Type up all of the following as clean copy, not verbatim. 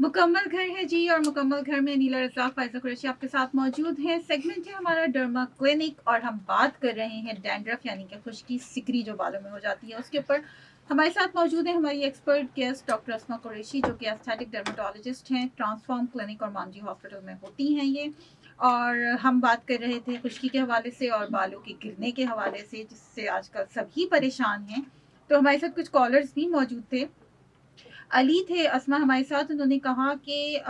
मुकम्मल घर है जी, और मुकम्मल घर में नीला रज़ाक, फ़ाइज़ा कुरैशी आपके साथ मौजूद हैं। सेगमेंट है हमारा डर्मा क्लिनिक, और हम बात कर रहे हैं डैंड्रफ यानी कि खुश्की, सिकरी जो बालों में हो जाती है उसके ऊपर। हमारे साथ मौजूद है हमारी expert guest doctor Asma Qureshi, जो कि एस्थेटिक डर्मेटोलॉजिस्ट हैं। ट्रांसफॉर्म क्लिनिक और मांझी हॉस्पिटल में होती हैं ये। और हम बात कर रहे थे खुश्की के हवाले से और बालों के गिरने के हवाले से, जिससे आजकल सभी परेशान हैं। तो हमारे साथ कुछ कॉलर्स भी मौजूद थे। अली थे अस्मा हमारे साथ। उन्होंने कहा कि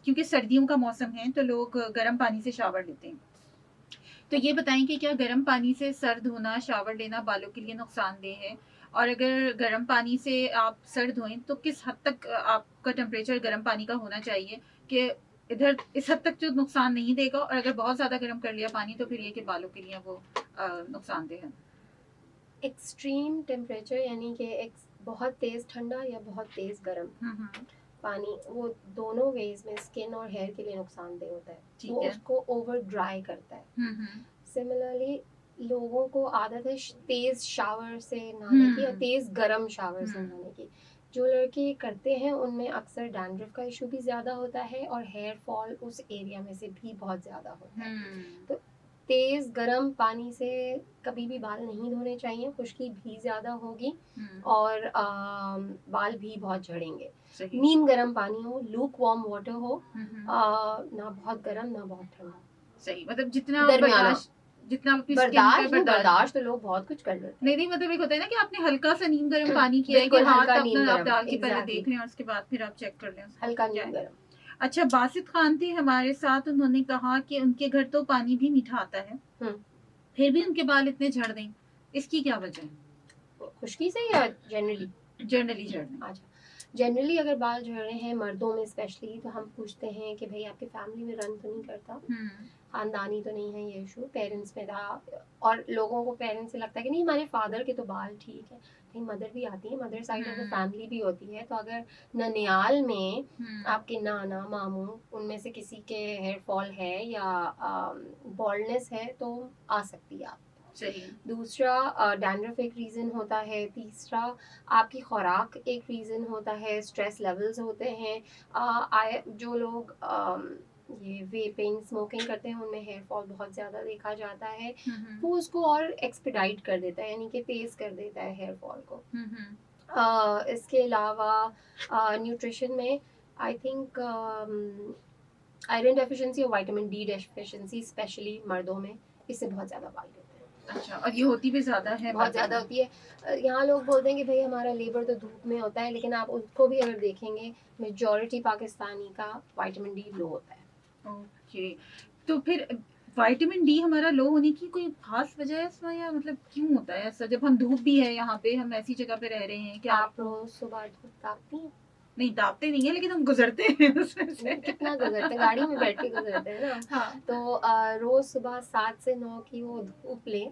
क्योंकि सर्दियों का मौसम है तो लोग गर्म पानी से शावर लेते हैं। तो ये बताएं कि क्या गर्म पानी से सर्द होना, शावर लेना बालों के लिए नुकसानदेह है? और अगर गर्म पानी से आप सर धोएं तो किस हद तक आपका टेम्परेचर गर्म पानी का होना चाहिए कि इधर इस हद तक जो नुकसान नहीं देगा, और अगर बहुत ज़्यादा गर्म कर लिया पानी तो फिर ये कि बालों के लिए वो नुकसानदेह है? एक्सट्रीम टेम्परेचर यानी कि बहुत तेज़ ठंडा या बहुत तेज़ गर्म पानी, वो दोनों वेज में स्किन और हेयर के लिए नुकसानदेह होता है। वो उसको ओवर ड्राई करता है। सिमिलरली लोगों को आदत है तेज़ शावर से नहाने की या तेज़ गर्म शावर से नहाने की। जो लड़के करते हैं उनमें अक्सर डैंड्रफ का इशू भी ज़्यादा होता है और हेयर फॉल उस एरिया में से भी बहुत ज़्यादा होता है। तो तेज़ गर्म पानी से कभी भी बाल नहीं धोने चाहिए, खुश्की भी ज़्यादा होगी और बाल भी बहुत झड़ेंगे। नीम गर्म पानी हो, लूक वार्म वाटर हो, ना बहुत गर्म ना बहुत ठंडा। सही, मतलब जितना बर्दाश्त, जितना अपनी स्किन पे बर्दाश्त तो लोग बहुत कुछ कर लेते हैं। नहीं मतलब एक होता है ना कि आपने हल्का सा नीम गर्म पानी किया है कि हाथ अपना आप डाल के पहले देख लें और उसके बाद फिर आप चेक कर लें हल्का नीम गर्म। अच्छा, बासित खान थे हमारे साथ। उन्होंने कहा कि उनके घर तो पानी भी मीठा आता है, फिर भी उनके बाल इतने झड़ दें, इसकी क्या वजह है? खुश्की से या जनरली? जनरली झड़ने। अच्छा, जनरली अगर बाल झड़ रहे हैं मर्दों में स्पेशली, तो हम पूछते हैं कि भाई आपके फैमिली में रन तो नहीं करता, खानदानी तो नहीं है ये इशू, पेरेंट्स में था। और लोगों को पेरेंट्स से लगता है कि नहीं हमारे फादर के तो बाल ठीक है, नहीं मदर भी आती है, mother side of the family भी होती है। तो अगर ननियाल में आपके नाना मामू उनमें से किसी के हेयर फॉल है या बॉल्डनेस है तो आ सकती है आप। दूसरा डैंड्रफ एक रीज़न होता है। तीसरा आपकी खुराक एक रीज़न होता है। स्ट्रेस लेवल्स होते हैं। जो लोग ये वेपिंग स्मोकिंग करते हैं उनमें हेयर फॉल बहुत ज़्यादा देखा जाता है। वो उसको और एक्सपेडाइट कर देता है, यानी कि तेज़ कर देता है हेयर फॉल को। इसके अलावा न्यूट्रिशन में आई थिंक आयरन डेफिशिएंसी और विटामिन डी डेफिशिएंसी स्पेशली मर्दों में, इससे बहुत ज़्यादा बाल गिरते हैं। अच्छा, और ये होती भी ज़्यादा है? बहुत ज़्यादा होती है। यहाँ लोग बोलते हैं कि भाई हमारा लेबर तो धूप में होता है, लेकिन आप उसको भी अगर देखेंगे मेजॉरिटी पाकिस्तानी का विटामिन डी लो होता है। ओके, तो फिर विटामिन डी हमारा लो होने की कोई खास वजह है इसमें, या मतलब क्यों होता है ऐसा? जब हम धूप भी है यहाँ पे, हम ऐसी जगह पे रह रहे हैं कि आप रोज सुबह धूप तापती हैं? नहीं तापते नहीं है, लेकिन हम गुजरते हैं उसमें से। कितना गुजरते, गाड़ी में बैठ के गुजरते हैं ना। हाँ। तो रोज सुबह 7 से 9 की वो धूप लें,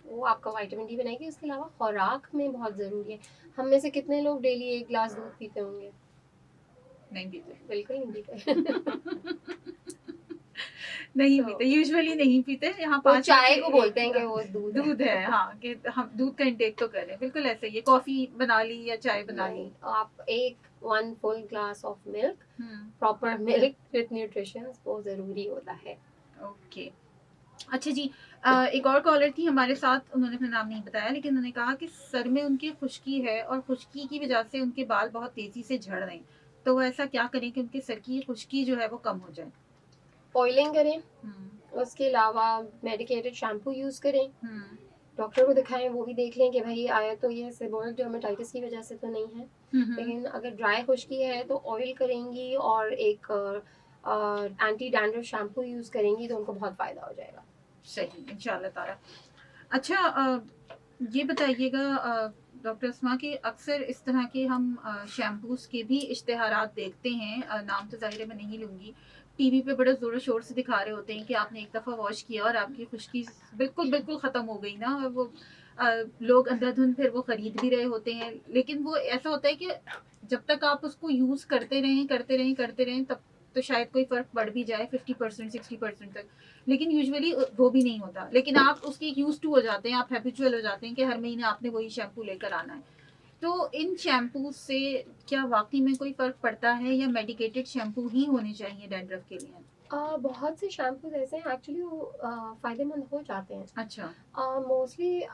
वो आपका विटामिन डी बनाएगी। उसके अलावा खुराक में बहुत ज़रूरी है। हम में से कितने लोग डेली 1 गिलास दूध पीते होंगे? नहीं पीते, बिल्कुल नहीं पीते। नहीं पीते, यूजुअली नहीं पीते। यहाँ तो चाय को बोलते हैं कि वो दूध है। हाँ, कि हम दूध का इंटेक तो करें, बिल्कुल ऐसे ही। कॉफी बना ली या चाय बना ली, आप 1 full glass of milk, proper milk with nutrition, वो जरूरी होता है। ओके, अच्छा जी। एक और कॉलर थी हमारे साथ, उन्होंने अपना नाम नहीं बताया, लेकिन उन्होंने कहा कि सर में उनकी खुश्की है और खुश्की की वजह से उनके बाल बहुत तेजी से झड़ रहे हैं। तो वो ऐसा क्या करें कि उनके सर की खुश्की जो है वो कम हो जाए? ऑयलिंग करें, उसके अलावा मेडिकेटेड शैम्पू यूज करें, डॉक्टर को दिखाएं, वो भी देख लें कि भाई आया तो ये सेबोरिक डर्मेटाइटिस की वजह से तो नहीं है। लेकिन अगर ड्राई खुश्की है तो ऑयल करेंगी और एक एंटी डैंड्रफ शैम्पू यूज करेंगी तो उनको बहुत फायदा हो जाएगा। सही, इंशाल्लाह ताला। अच्छा, ये बताइएगा डॉक्टर अस्मा कि अक्सर इस तरह के हम शैम्पूज के भी इश्तेहारात देखते हैं। नाम तो ज़ाहिर है मैं नहीं लूँगी। टीवी पे बड़े ज़ोर शोर से दिखा रहे होते हैं कि आपने एक दफ़ा वॉश किया और आपकी खुश्की बिल्कुल बिल्कुल ख़त्म हो गई ना, और वो लोग अंधाधुंध फिर वो ख़रीद भी रहे होते हैं। लेकिन वो ऐसा होता है कि जब तक आप उसको यूज़ करते रहें तब तो शायद कोई फ़र्क पड़ भी जाए 50% 60% तक, लेकिन यूजुअली वो भी नहीं होता। लेकिन आप उसके यूज टू हो जाते हैं, आप हैबिचुअल हो जाते हैं कि हर महीने आपने वही शैम्पू लेकर आना है। तो इन शैम्पू से क्या वाकई में कोई फ़र्क पड़ता है या मेडिकेटेड शैम्पू ही होने चाहिए डैंड्रफ के लिए? बहुत से शैम्पूज़ ऐसे हैं एक्चुअली वो फ़ायदेमंद हो जाते हैं। अच्छा। मोस्टली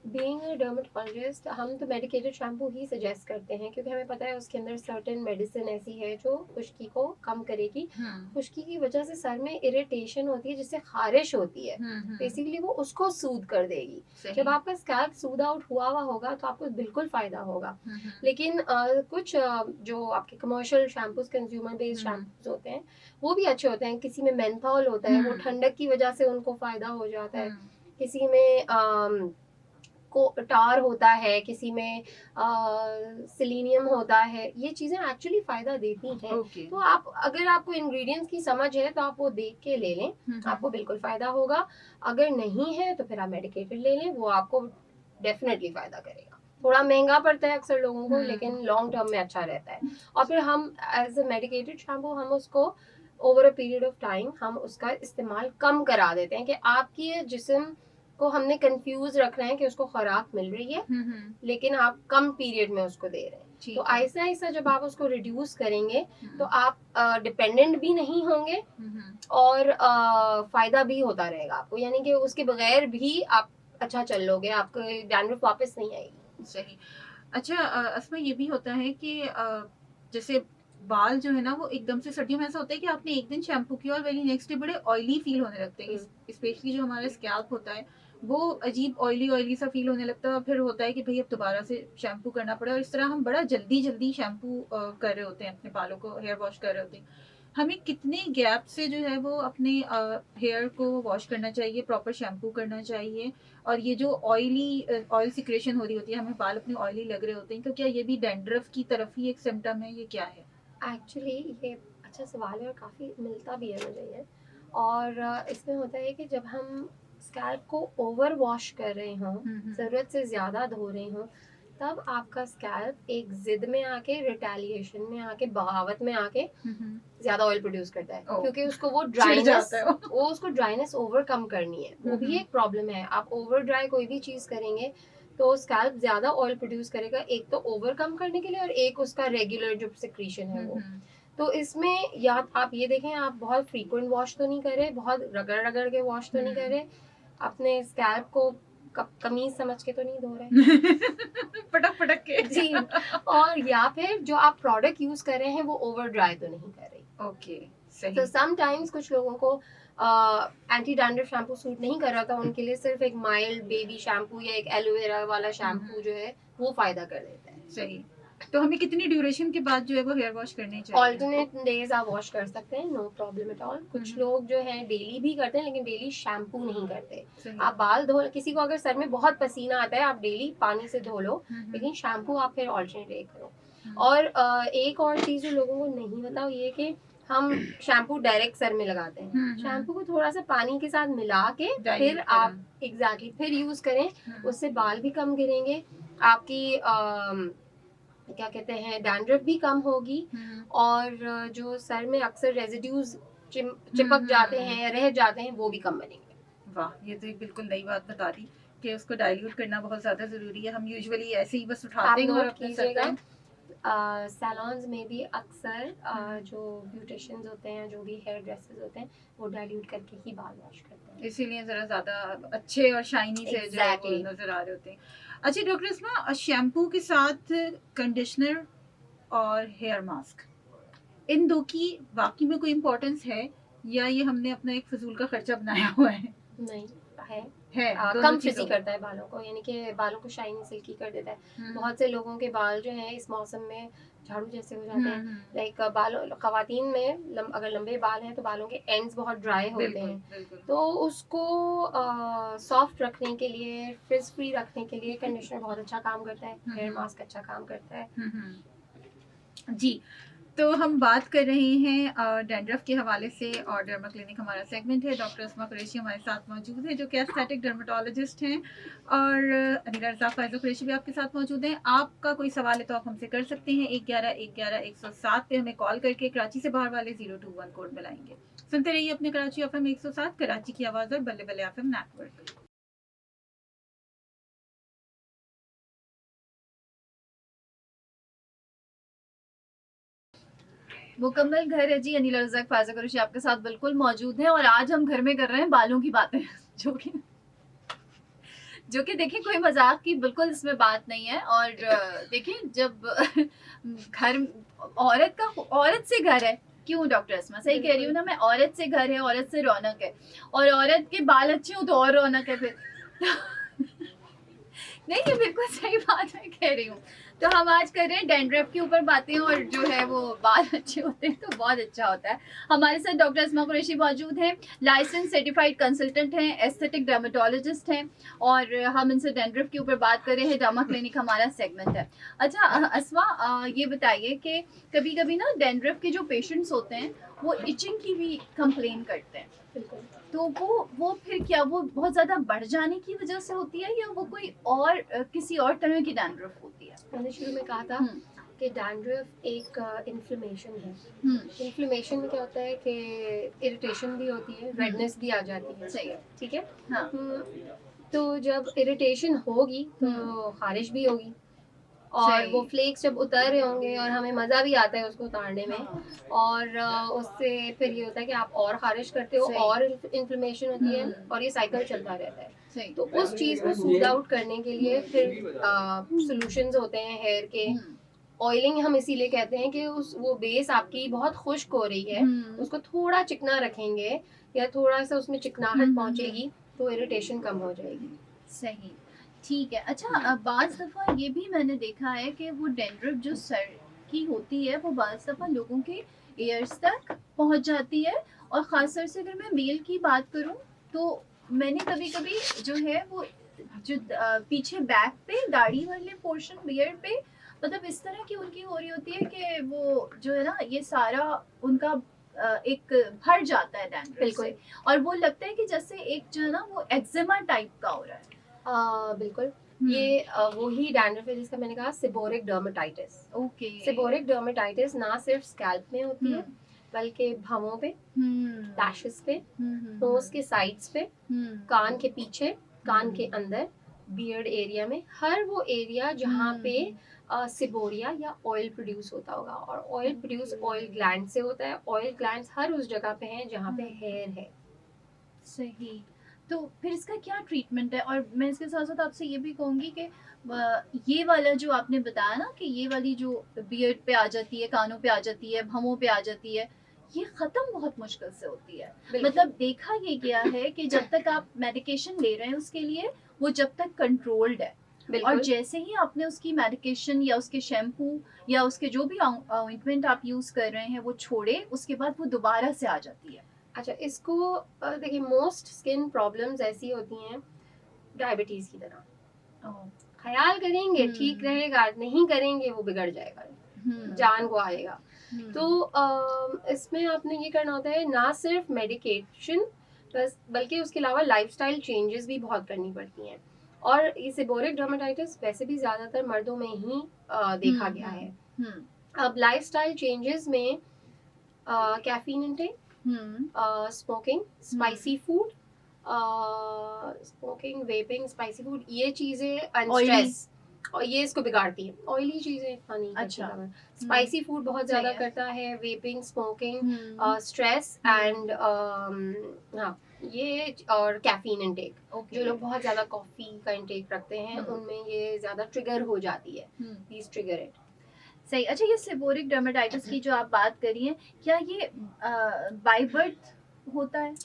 बीइंग अ डर्मेटोलॉजिस्ट हम तो मेडिकेटेड शैम्पू ही सजेस्ट करते हैं क्योंकि हमें पता है उसके अंदर सर्टेन मेडिसिन ऐसी है जो खुश्की को कम करेगी। खुश्की की वजह से सर में इरिटेशन होती है जिससे खारिश होती है, बेसिकली वो उसको सूद कर देगी। जब आपका स्कैल्प सूद आउट हुआ होगा तो आपको बिल्कुल फ़ायदा होगा। लेकिन कुछ जो आपके commercial shampoos consumer based shampoos होते हैं वो भी अच्छे होते हैं। किसी में मेंथॉल होता है, वो ठंडक की वजह से उनको फ़ायदा हो जाता है। किसी में को टार होता है, किसी में सिलीनियम होता है। ये चीज़ें एक्चुअली फ़ायदा देती हैं। तो आप अगर आपको इंग्रेडिएंट्स की समझ है तो आप वो देख के ले लें, आपको बिल्कुल फ़ायदा होगा। अगर नहीं है तो फिर आप मेडिकेटेड ले लें, वो आपको डेफिनेटली फ़ायदा करेगा। थोड़ा महंगा पड़ता है अक्सर लोगों को, लेकिन लॉन्ग टर्म में अच्छा रहता है। और फिर हम एज अ मेडिकेटेड शैम्पू हम उसको over a period of time हम उसका इस्तेमाल कम करा देते हैं कि आपकी जिस्म को हमने कंफ्यूज रखना है कि उसको खुराक मिल रही है, लेकिन आप कम पीरियड में उसको दे रहे हैं। तो ऐसा ऐसा जब आप उसको रिड्यूस करेंगे तो आप डिपेंडेंट भी नहीं होंगे और फायदा भी होता रहेगा आपको, यानी कि उसके बगैर भी आप अच्छा चल लोगे, आपको डैंड्रफ वापस नहीं आएगी। सही। अच्छा, असमा ये भी होता है कि जैसे बाल जो है ना वो एकदम से सर्दियों में ऐसा होता है कि आपने एक दिन शैम्पू किया और वेरी नेक्स्ट डे बड़े ऑयली फील होने लगते हैं। स्पेशली जो हमारा स्कैल्प होता है वो अजीब ऑयली ऑयली सा फील होने लगता है। फिर होता है कि भाई अब दोबारा से शैम्पू करना पड़ा और इस तरह हम बड़ा जल्दी जल्दी शैम्पू कर रहे होते हैं, अपने बालों को हेयर वॉश कर रहे होते हैं। हमें कितने गैप से जो है वो अपने हेयर को वॉश करना चाहिए, प्रॉपर शैम्पू करना चाहिए? और ये जो ऑयल सिक्रेशन हो रही होती है, हमें बाल अपने ऑयली लग रहे होते हैं, तो क्या ये भी डैंड्रफ की तरफ ही एक सिम्टम है, ये क्या है? एक्चुअली ये अच्छा सवाल है और काफ़ी मिलता भी है मुझे ये। और इसमें होता है कि जब हम स्कैल्प को ओवर वॉश कर रहे हों, ज़रूरत से ज़्यादा धो रहे हों, तब आपका स्कैल्प एक जिद में आके, रिटेलिएशन में आके, बगावत में आके ज़्यादा ऑयल प्रोड्यूस करता है क्योंकि उसको वो ड्राइनेस ओवरकम करनी है। वो भी एक प्रॉब्लम है। आप ओवर ड्राई कोई भी चीज़ करेंगे तो स्कैल्प ज़्यादा ऑयल प्रोड्यूस करेगा, एक तो ओवरकम करने के लिए और एक उसका रेगुलर जो सिक्रीशन है वो। तो इसमें या आप ये देखें, आप बहुत फ्रीक्वेंट वॉश तो नहीं कर रहे, बहुत रगड़ रगड़ के वॉश तो नहीं कर रहे, अपने स्कैल्प को कमीज समझ के तो नहीं धो रहे पटक पटक के जी। और या फिर जो आप प्रोडक्ट यूज कर रहे हैं वो ओवर ड्राई तो नहीं कर रही। ओके, सही। तो समटाइम्स कुछ लोगों को एंटी डैंड्रफ शैम्पू सूट नहीं कर रहा था, उनके लिए सिर्फ एक माइल्ड बेबी शैम्पू या एक एलोवेरा वाला शैम्पू जो है वो फायदा कर देता है। सही। तो हमें कितनी ड्यूरेशन के बाद जो है वो हेयर वॉश करनी चाहिए? ऑल्टरनेट डेज आप वॉश कर सकते हैं, नो प्रॉब्लम एट ऑल। कुछ लोग जो है डेली भी करते हैं लेकिन डेली शैम्पू नहीं करते। आप बाल धो, किसी को अगर सर में बहुत पसीना आता है आप डेली पानी से धो लो, लेकिन शैम्पू आप फिर ऑल्टरनेट डे करो। और एक और चीज जो लोगों को नहीं पता ये कि हम शैम्पू डायरेक्ट सर में लगाते हैं। शैम्पू को थोड़ा सा पानी के साथ मिला के फिर आप एग्जैक्टली फिर यूज करें, उससे बाल भी कम गिरेंगे, आपकी क्या कहते हैं डैंड्रफ भी कम होगी, और जो सर में अक्सर रेजिड्यूज चिपक जाते हैं, रह जाते हैं, वो भी कम बनेंगे। वाह, ये तो एक बिल्कुल नई बात बता दी कि उसको डाइल्यूट करना बहुत ज़्यादा ज़रूरी है। हम यूजुअली ऐसे ही बस उठाते हैं और अपने सर पे। सैलॉन्स में भी अक्सर जो ब्यूटिशियंस होते हैं, जो भी हेयर ड्रेसर्स होते हैं, वो डाइल्यूट करके ही बाल वॉश करते हैं, इसीलिए ज़रा ज़्यादा अच्छे और शाइनी से जो है वो नज़र आ रहे होते हैं। अच्छा डॉक्टर इसमा, शैम्पू के साथ कंडीशनर और हेयर मास्क, इन दो की वाकई में कोई इम्पोर्टेंस है या ये हमने अपना एक फजूल का खर्चा बनाया हुआ है? नहीं है, कम फ्रिजी करता है बालों को, यानी कि बालों को शाइनी सिल्की कर देता है। बहुत से लोगों के बाल जो हैं इस मौसम में झाड़ू जैसे हो जाते हैं। लाइक बालों, खवातीन में अगर लंबे बाल हैं तो बालों के एंड्स बहुत ड्राई होते हैं, तो उसको सॉफ्ट रखने के लिए, फ्रिज फ्री रखने के लिए कंडीशनर बहुत अच्छा काम करता है, हेयर मास्क अच्छा काम करता है। जी, तो हम बात कर रहे हैं डैंड्रफ के हवाले से और डर्मा क्लिनिक हमारा सेगमेंट है। डॉक्टर अस्मा कुरैशी हमारे साथ मौजूद है जो कि एस्थेटिक डर्मेटोलॉजिस्ट हैं, और अनीला रज़ा फैज़ल कुरैशी भी आपके साथ मौजूद हैं। आपका कोई सवाल है तो आप हमसे कर सकते हैं। 111-111-107 पे हमें कॉल करके, कराची से बाहर वाले 021 कोड मिलाएंगे। सुनते रहिए अपने कराची FM 107, कराची की आवाज़ और बल्ले बल्ले FM नेटवर्क। मुकम्मल घर है जी। अनीला रज़ाक फायज़ा कुरैशी आपके साथ बिल्कुल मौजूद है और आज हम घर में कर रहे हैं बालों की बातें जो कि देखिए कोई मजाक की बिल्कुल इसमें बात नहीं है। और देखिए जब घर औरत से घर है, क्यों डॉक्टर अस्मा सही कह रही हूँ ना मैं, औरत से घर है, औरत से रौनक है, और औरत के बाल अच्छे हो तो और रौनक है फिर नहीं ये बिल्कुल सही बात मैं कह रही हूँ। तो हम आज कर रहे हैं डैंड्रफ के ऊपर बातें, और जो है वो बाल अच्छे होते हैं तो बहुत अच्छा होता है। हमारे साथ डॉक्टर अस्मा कुरैशी मौजूद हैं, लाइसेंस सर्टिफाइड कंसल्टेंट हैं, एस्थेटिक डर्मेटोलॉजिस्ट हैं, और हम इनसे डैंड्रफ के ऊपर बात कर रहे हैं। डर्मा क्लिनिक हमारा सेगमेंट है। अच्छा अस्मा, ये बताइए कि कभी कभी ना डैंड्रफ के जो पेशेंट्स होते हैं वो इचिंग की भी कंप्लेन करते हैं, तो वो फिर क्या वो बहुत ज्यादा बढ़ जाने की वजह से होती है या वो कोई और किसी और तरह की डैंड्रफ होती है? मैंने शुरू में कहा था कि डैंड्रफ एक इन्फ्लेमेशन है। इन्फ्लेमेशन में क्या होता है कि इरिटेशन भी होती है, रेडनेस भी आ जाती है। सही है, ठीक है। हाँ। तो जब इरिटेशन होगी तो खारिश भी होगी, और वो फ्लेक्स जब उतर रहे होंगे और हमें मज़ा भी आता है उसको उतारने में, और उससे फिर ये होता है कि आप और खारिश करते हो और इन्फ्लेमेशन होती है, और ये साइकिल चलता रहता है। तो उस चीज़ को सूद आउट करने के लिए फिर सॉल्यूशंस होते हैं हेयर के। ऑयलिंग हम इसीलिए कहते हैं कि वो बेस आपकी बहुत खुश्क हो रही है, उसको थोड़ा चिकना रखेंगे या थोड़ा सा उसमें चिकनाहट पहुंचेगी तो इरिटेशन कम हो जाएगी। सही, ठीक है। अच्छा बाज़ दफ़ा ये भी मैंने देखा है कि वो डैंड्रफ जो सर की होती है वो बाज़ दफ़ा लोगों के ईयर्स तक पहुंच जाती है, और ख़ास तौर से अगर मैं मेल की बात करूं तो मैंने कभी कभी जो है वो जो पीछे बैक पे दाढ़ी वाले पोर्शन बियर्ड पे मतलब इस तरह की उनकी हो रही होती है कि वो जो है ना ये सारा उनका एक भर जाता है डैंड्रफ से, और वो लगता है कि जैसे एक जो है ना वो एक्जिमा टाइप का हो रहा है। बिल्कुल ये वही डैंड्रफ है जिसका मैंने कहा seborrhoeic dermatitis. Okay. Seborrhoeic dermatitis ना सिर्फ स्कैल्प में होती है बल्कि भवों पे, लैशेस पे, नोज के साइड्स पे, कान के पीछे, कान के अंदर, बियर्ड एरिया में, हर वो एरिया जहाँ पे सिबोरिया या ऑयल प्रोड्यूस होता होगा। और ऑयल प्रोड्यूस ऑयल ग्लैंड से होता है। ऑयल ग्लैंड्स हर उस जगह पे हैं जहाँ पे हेयर है। सही, तो फिर इसका क्या ट्रीटमेंट है? और मैं इसके साथ साथ आपसे ये भी कहूँगी कि ये वाला जो आपने बताया ना कि ये वाली जो बियर्ड पे आ जाती है, कानों पे आ जाती है, भवों पे आ जाती है, ये ख़त्म बहुत मुश्किल से होती है। मतलब देखा ये गया है कि जब तक आप मेडिकेशन ले रहे हैं उसके लिए, वो जब तक कंट्रोल्ड है, और जैसे ही आपने उसकी मेडिकेशन या उसके शैम्पू या उसके जो भी ऑइंटमेंट आप यूज़ कर रहे हैं वो छोड़े, उसके बाद वो दोबारा से आ जाती है। अच्छा, इसको देखिए मोस्ट स्किन प्रॉब्लम्स ऐसी होती हैं डायबिटीज की तरह। ख्याल करेंगे ठीक रहेगा, नहीं करेंगे वो बिगड़ जाएगा, जान को आएगा। तो इसमें आपने ये करना होता है ना सिर्फ मेडिकेशन बस, बल्कि उसके अलावा लाइफस्टाइल चेंजेस भी बहुत करनी पड़ती हैं। और ये सेबोरिक डर्मेटाइटिस वैसे भी ज्यादातर मर्दों में ही देखा गया है। अब लाइफस्टाइल चेंजेस में caffeine intake, smoking, spicy food, smoking, vaping, spicy food, ये चीजें स्ट्रेस और ये इसको बिगाड़ती है। ऑयली चीजें खानी। अच्छा, स्पाइसी फूड बहुत ज्यादा करता है, वेपिंग, स्मोकिंग, स्ट्रेस एंड हाँ ये, और कैफीन इंटेक। जो लोग बहुत ज्यादा कॉफी का इंटेक रखते हैं उनमें ये ज्यादा ट्रिगर हो जाती है। Please trigger it. सही। अच्छा, ये सेबोरिक डर्मेटाइटिस की जो आप बात करी हैं, क्या ये बाय बर्थ होता है?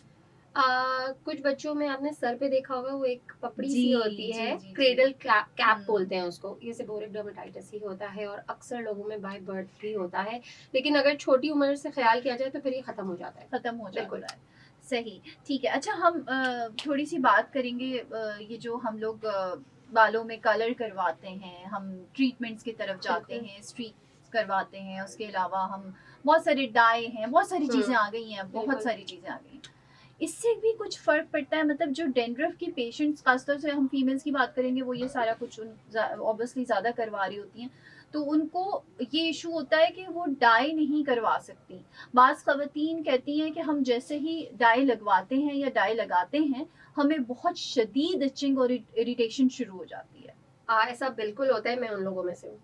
कुछ बच्चों में आपने सर पे देखा होगा वो एक पपड़ी सी होती है, क्रेडल कैप बोलते हैं उसको, ये सेबोरिक डर्मेटाइटिस ही होता है, और अक्सर लोगों में बाय बर्थ भी होता है। लेकिन अगर छोटी उम्र से ख्याल किया जाए तो फिर ये खत्म हो जाता है। सही, ठीक है। अच्छा, हम थोड़ी सी बात करेंगे ये जो हम लोग बालों में कलर करवाते हैं, हम ट्रीटमेंट्स की तरफ जाते हैं, स्ट्रीक्स करवाते हैं, उसके अलावा हम बहुत सारे डाई हैं, बहुत सारी चीज़ें आ गई हैं, बहुत सारी चीज़ें आ गई हैं, इससे भी कुछ फ़र्क पड़ता है? मतलब जो डैंड्रफ की पेशेंट्स, खासतौर से हम फीमेल्स की बात करेंगे, वो ये सारा कुछ ऑब्वियसली ज़्यादा करवा रही होती हैं, तो उनको ये इशू होता है कि वो डाई नहीं करवा सकती। बाज़ ख़वातीन कहती हैं कि हम जैसे ही डाई लगवाते हैं या डाई लगाते हैं, हमें बहुत शदीद इचिंग और इरिटेशन शुरू हो जाती है। ऐसा बिल्कुल होता है, मैं उन लोगों में से हूँ।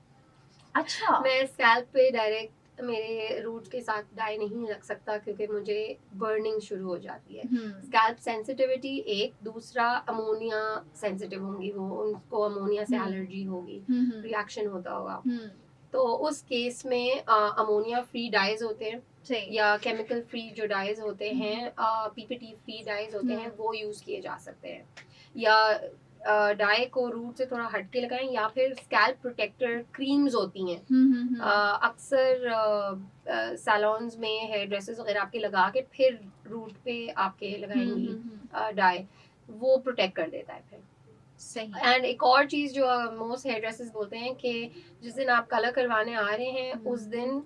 अच्छा। मैं स्कैल्प पे डायरेक्ट मेरे रूट के साथ डाई नहीं लग सकता क्योंकि मुझे बर्निंग शुरू हो जाती है। हम्म स्कैल्प सेंसिटिविटी एक, दूसरा अमोनिया सेंसिटिव होंगी वो, उनको अमोनिया से एलर्जी होगी, रिएक्शन होता होगा। तो उस केस में अमोनिया फ्री डाइज होते हैं सही या केमिकल फ्री जो डाइज होते हैं, पीपीटी फ्री डाइज होते हैं, वो यूज किए जा सकते हैं। या डाई को रूट से थोड़ा हट के लगाएं, या फिर स्कैल्प प्रोटेक्टर क्रीम्स होती हैं। अक्सर सैलून्स में हेयर ड्रेसेस वगैरह आपके लगा के फिर रूट पे आपके लगाएंगी डाई, वो प्रोटेक्ट कर देता है फिर। सही। एंड एक और चीज जो मोस्ट हेयर ड्रेसेस बोलते हैं कि जिस दिन आप कलर करवाने आ रहे हैं उस दिन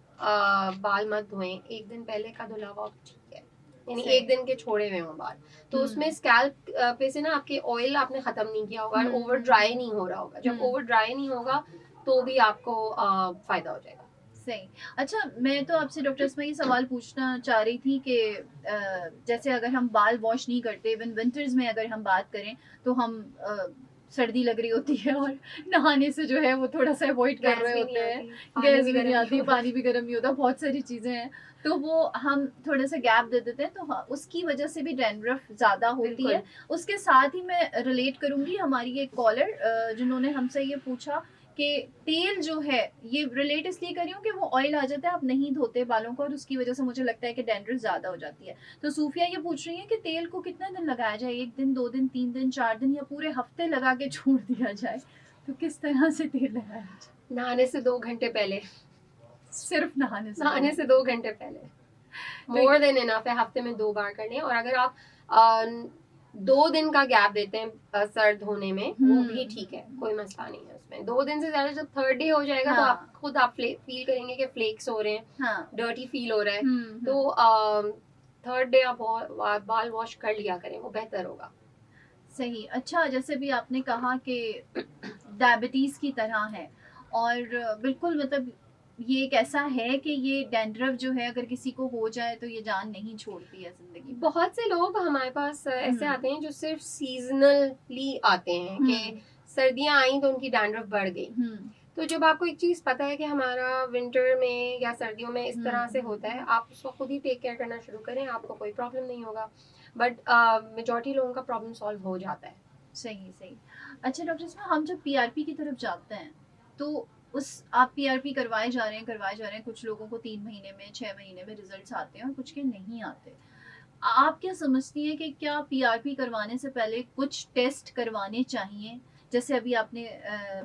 बाल मत धोएं, एक दिन पहले का धुला हुआ ठीक है, यानी एक दिन के छोड़े हुए हों बाल, तो उसमें स्कैल्प पे से ना आपके ऑयल आपने खत्म नहीं किया होगा, ओवर ड्राई नहीं हो रहा होगा। जब ओवर ड्राई नहीं होगा तो भी आपको फायदा हो जाएगा। सही। अच्छा, मैं तो आपसे डॉक्टर इसमें ये सवाल पूछना चाह रही थी कि जैसे अगर हम बाल वॉश नहीं करते, इवन विंटर्स में अगर हम बात करें तो हम सर्दी लग रही होती है और नहाने से जो है वो थोड़ा सा अवॉइड कर रहे होते हैं, गैस भी नहीं आती, पानी भी गर्म नहीं होता, बहुत सारी चीज़ें हैं, तो वो हम थोड़ा सा गैप दे देते हैं, तो हाँ, उसकी वजह से भी डैंड्रफ ज़्यादा होती है। उसके साथ ही मैं रिलेट करूँगी हमारी एक कॉलर जिन्होंने हमसे ये पूछा कि तेल जो है, ये रिलेट इसलिए कर रही हूँ कि वो ऑयल आ जाता है, आप नहीं धोते बालों को और उसकी वजह से मुझे लगता है कि डैंड्रफ ज़्यादा हो जाती है। तो सूफिया ये पूछ रही है कि तेल को कितना दिन लगाया जाए, 1 दिन, 2 दिन, 3 दिन, 4 दिन या पूरे हफ्ते लगा के छोड़ दिया जाए, तो किस तरह से तेल लगाया जाए? नहाने से 2 घंटे पहले, सिर्फ नहाने से 2 घंटे पहले मोर देन इनफ है, हफ्ते में 2 बार करने। और अगर आप 2 दिन का गैप देते हैं सर धोने में, वो भी ठीक है, कोई मसला नहीं है उसमें। 2 दिन से ज्यादा, जब 3rd डे हो जाएगा तो आप खुद फील करेंगे कि फ्लेक्स हो रहे हैं, डर्टी फील हो रहा है, तो 3rd डे आप बाल वॉश कर लिया करें, वो बेहतर होगा। सही। अच्छा, जैसे भी आपने कहा कि डायबिटीज की तरह है, और बिल्कुल मतलब ये एक ऐसा है कि ये डैंड्रफ जो है अगर किसी को हो जाए तो ये जान नहीं छोड़ती है जिंदगी। बहुत से लोग हमारे पास ऐसे आते हैं जो सिर्फ सीजनली आते हैं कि सर्दियां आई तो उनकी डैंड्रफ बढ़ गई। तो जब आपको एक चीज पता है कि हमारा विंटर में या सर्दियों में इस तरह से होता है, आप उसको खुद ही टेक केयर करना शुरू करें, आपको कोई प्रॉब्लम नहीं होगा। बट मेजॉरिटी लोगों का प्रॉब्लम सॉल्व हो जाता है। सही सही। अच्छा डॉक्टर साहब, हम जब पीआरपी की तरफ जाते हैं तो उस आप पीआरपी करवाए जा रहे हैं, कुछ लोगों को 3 महीने में, 6 महीने में रिजल्ट्स आते हैं और कुछ के नहीं आते। आप क्या समझती हैं कि क्या पीआरपी करवाने से पहले कुछ टेस्ट करवाने चाहिए? जैसे अभी आपने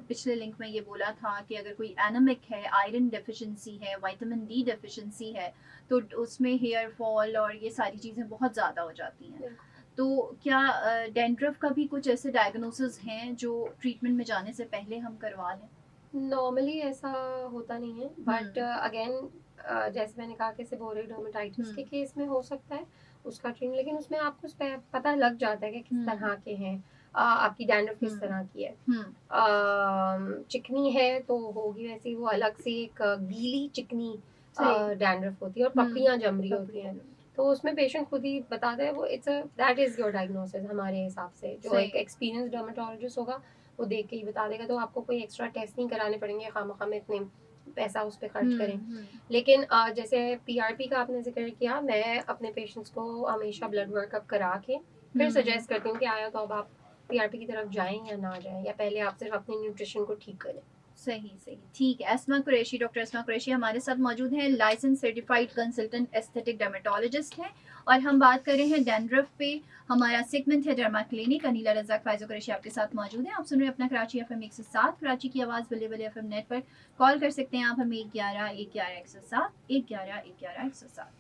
पिछले लिंक में ये बोला था कि अगर कोई एनेमिक है, आयरन डेफिशिएंसी है, विटामिन डी डेफिशिएंसी है, तो उसमें हेयर फॉल और ये सारी चीज़ें बहुत ज़्यादा हो जाती हैं। तो क्या डैंड्रफ का भी कुछ ऐसे डायग्नोसिस हैं जो ट्रीटमेंट में जाने से पहले हम करवा लें? नॉर्मली ऐसा होता नहीं है, बट अगेन जैसे मैंने कहा कि सेबोरिक डर्मेटाइटिस के केस में हो सकता है उसका ट्रीटमेंट, लेकिन उसमें आपको पता लग जाता है कि किस तरह के हैं, आपकी डैंड्रफ किस तरह की है। चिकनी है तो होगी वैसे, वो अलग से एक गीली चिकनी डैंड्रफ होती है और पपड़ियां जम रही होती हैं, तो उसमें पेशेंट खुद ही बताता है, वो दैट इज योर डायग्नोसिस हमारे हिसाब से। जो एक एक्सपीरियंस डर्मेटोलॉजिस्ट होगा वो देख के ही बता देगा, तो आपको कोई एक्स्ट्रा टेस्ट नहीं कराने पड़ेंगे, खामखा में इतने पैसा उस पर खर्च करें। लेकिन जैसे पीआरपी का आपने जिक्र किया, मैं अपने पेशेंट्स को हमेशा ब्लड वर्कअप करा के फिर सजेस्ट करती हूँ कि आया तो अब आप पीआरपी की तरफ जाएं या ना जाएं, या पहले आप सिर्फ अपने न्यूट्रिशन को ठीक करें। सही सही, ठीक है। अस्मा कुरैशी, डॉक्टर अस्मा कुरैशी हमारे साथ मौजूद हैं, licence certified consultant aesthetic dermatologist हैं, और हम बात कर रहे हैं डैंड्रफ पे। हमारा सेगमेंट है डर्मा क्लिनिक। अनीला रज़ाक, फ़ाइज़ा कुरैशी आपके साथ मौजूद हैं। आप सुन रहे हैं अपना कराची FM 107, कराची की आवाज़, बल्ले बल्ले FM नेट पर। कॉल कर सकते हैं आप हमें 11 11 107 11 11 107।